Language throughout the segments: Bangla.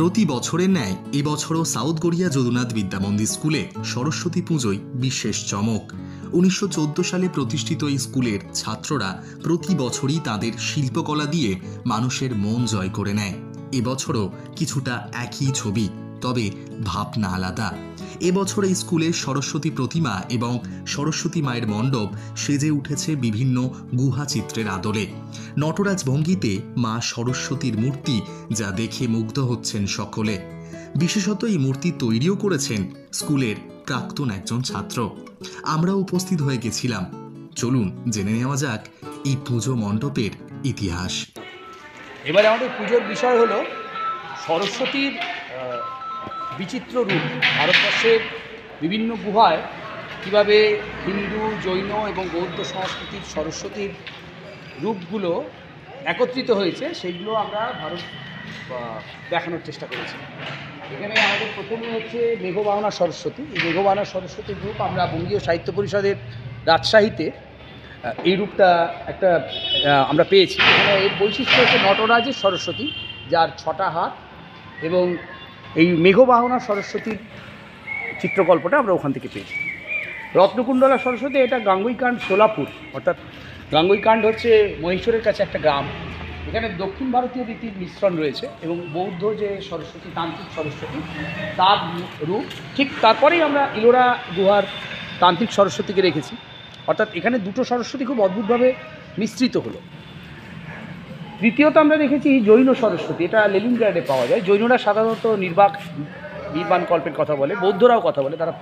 প্রতি বছরের ন্যায় এবছরও সাউথ গড়িয়া যদুনাথ বিদ্যামন্দির স্কুলে সরস্বতী পুজোয় বিশেষ চমক। 1914 সালে প্রতিষ্ঠিত এই স্কুলের ছাত্ররা প্রতি বছরই তাদের শিল্পকলা দিয়ে মানুষের মন জয় করে নেয়। এবছরও কিছুটা একই ছবি, তবে ভাবনা আলাদা। এবছর এই স্কুলের সরস্বতী প্রতিমা এবং সরস্বতী মায়ের মণ্ডপ সেজে উঠেছে বিভিন্ন গুহা চিত্রের আদলে। নটরাজ ভঙ্গিতে মা সরস্বতীর মূর্তি, যা দেখে মুগ্ধ হচ্ছেন সকলে। বিশেষত এই মূর্তি তৈরিও করেছেন স্কুলের প্রাক্তন একজন ছাত্র। আমরা উপস্থিত হয়ে গেছিলাম। চলুন জেনে নেওয়া যাক এই পুজো মণ্ডপের ইতিহাস। এবারে আমাদের পুজোর বিষয় হলো সরস্বতীর বিচিত্র রূপ। ভারতবর্ষের বিভিন্ন গুহায় কীভাবে হিন্দু, জৈন এবং বৌদ্ধ সংস্কৃতির সরস্বতীর রূপগুলো একত্রিত হয়েছে, সেইগুলো আমরা দেখানোর চেষ্টা করেছি। এখানে আমাদের প্রথমে হচ্ছে মেঘবাহনা সরস্বতী। এই মেঘবাহনা সরস্বতীর রূপ আমরা বঙ্গীয় সাহিত্য পরিষদের রাজশাহীতে এই রূপটা আমরা পেয়েছি। এখানে এর বৈশিষ্ট্য হচ্ছে নটরাজের সরস্বতী, যার 6টা হাত, এবং এই মেঘবাহনা সরস্বতীর চিত্রকল্পটা আমরা ওখান থেকে পেয়েছি। রত্নকুণ্ডলা সরস্বতী, এটা গাঙ্গুইকান্ড সোলাপুর, অর্থাৎ গাঙ্গুইকান্ড হচ্ছে মহীশূরের কাছে একটা গ্রাম। এখানে দক্ষিণ ভারতীয় রীতির মিশ্রণ রয়েছে এবং বৌদ্ধ যে সরস্বতী, তান্ত্রিক সরস্বতী, তার রূপ। ঠিক তারপরেই আমরা ইলোরা গুহার তান্ত্রিক সরস্বতীকে রেখেছি, অর্থাৎ এখানে দুটো সরস্বতী খুব অদ্ভুতভাবে মিশ্রিত হলো। তৃতীয়ত আমরা রেখেছি জৈন সরস্বতী। এটা লেনিনগ্রাডে পাওয়া যায়। জৈনরা সাধারণত নির্বাণ কল্পের কথা বলে, বৌদ্ধরাও কথা বলে তারা,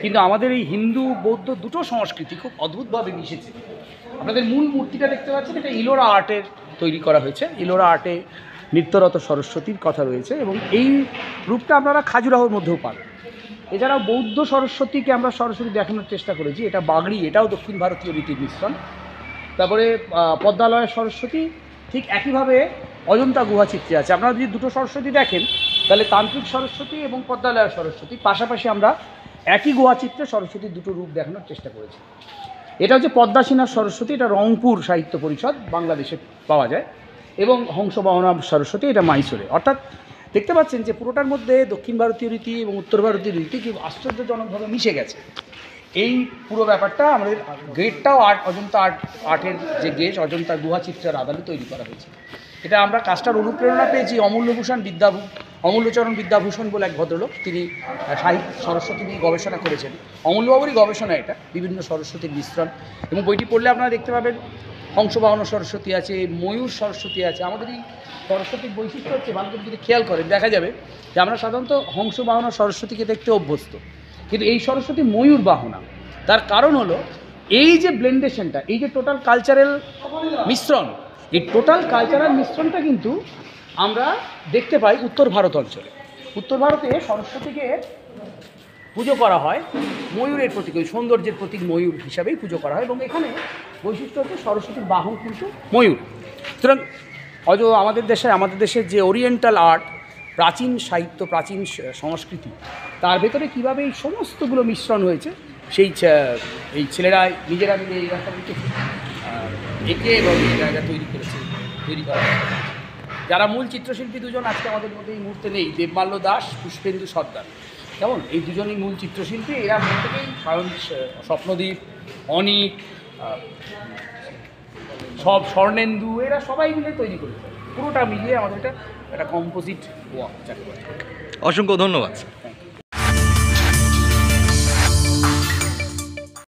কিন্তু আমাদের এই হিন্দু বৌদ্ধ দুটো সংস্কৃতি খুব অদ্ভুতভাবে মিশেছে। আপনাদের মূল মূর্তিটা দেখতে পাচ্ছেন, এটা ইলোরা আর্টের তৈরি করা হয়েছে। ইলোরা আর্টে নৃত্যরত সরস্বতীর কথা রয়েছে এবং এই রূপটা আপনারা খাজুরাহোর মধ্যেও পান। এছাড়াও বৌদ্ধ সরস্বতীকে আমরা সরস্বতী দেখানোর চেষ্টা করেছি। এটা বাগড়ি, এটাও দক্ষিণ ভারতীয় রীতির মিশ্রণ। তারপরে পদ্মালয়ের সরস্বতী ঠিক একইভাবে অজন্তা গুহা চিত্রে আছে। আপনারা যদি দুটো সরস্বতী দেখেন, তাহলে তান্ত্রিক সরস্বতী এবং পদ্মালয়ের সরস্বতী পাশাপাশি আমরা একই গুহা চিত্রে সরস্বতীর দুটো রূপ দেখানোর চেষ্টা করেছি। এটা হচ্ছে পদ্মাসীনার সরস্বতী, এটা রংপুর সাহিত্য পরিষদ, বাংলাদেশে পাওয়া যায়, এবং হংসবাহনা সরস্বতী, এটা মাইসোরে। অর্থাৎ দেখতে পাচ্ছেন যে পুরোটার মধ্যে দক্ষিণ ভারতীয় রীতি এবং উত্তর ভারতীয় রীতি খুব আশ্চর্যজনকভাবে মিশে গেছে। এই পুরো ব্যাপারটা আমাদের গেটটাও অজন্তা আর্টের যে গেট, অজন্তা গুহা চিত্রের আদালে তৈরি করা হয়েছে। এটা আমরা কাজটার অনুপ্রেরণা পেয়েছি অমূল্যচরণ বিদ্যাভূষণ বলে এক ভদ্রলোক, তিনি সাহিত্য সরস্বতী নিয়ে গবেষণা করেছেন। অমূল্যবাবুরই গবেষণা এটা, বিভিন্ন সরস্বতীর মিশ্রণ। এবং বইটি পড়লে আপনারা দেখতে পাবেন হংসবাহন সরস্বতী আছে, ময়ূর সরস্বতী আছে। আমাদের এই সরস্বতীর বৈশিষ্ট্য হচ্ছে, ভালো করে যদি খেয়াল করেন দেখা যাবে যে আমরা সাধারণত হংসবাহনা সরস্বতীকে দেখতে অভ্যস্ত, কিন্তু এই সরস্বতী ময়ূর বাহনা। তার কারণ হলো এই যে ব্লেন্ডেশনটা, এই যে টোটাল কালচারাল মিশ্রণ, এই টোটাল কালচারাল মিশ্রণটা কিন্তু আমরা দেখতে পাই উত্তর ভারত অঞ্চলে। উত্তর ভারতে সরস্বতীকে পুজো করা হয় ময়ূরের প্রতীক, ওই সৌন্দর্যের প্রতীক ময়ূর হিসাবেই পুজো করা হয়। এবং এখানে বৈশিষ্ট্য হচ্ছে সরস্বতীর বাহন কিন্তু ময়ূর। সুতরাং আমাদের দেশের যে ওরিয়েন্টাল আর্ট, প্রাচীন সাহিত্য, প্রাচীন সংস্কৃতি, তার ভেতরে কীভাবে এই সমস্তগুলো মিশ্রণ হয়েছে, এই ছেলেরা নিজেরা মিলে এই রাস্তাগুলিকে এঁকে এবং এই জায়গা তৈরি করা। যারা মূল চিত্রশিল্পী দুজন আজকে আমাদের মধ্যে এই মুহূর্তে নেই, দেবমাল্য দাস, পুষ্পেন্দু সর্দার, কেমন এই দুজনই মূল চিত্রশিল্পী। এরা প্রত্যেকেই কারণ স্বপ্নদীপ, অনিক, সব স্বর্ণেন্দু, এরা সবাই মিলে তৈরি করেছে। পুরোটা মিলিয়ে আমাদের এটা একটা কম্পোজিট ওয়ার্ক। অসংখ্য ধন্যবাদ।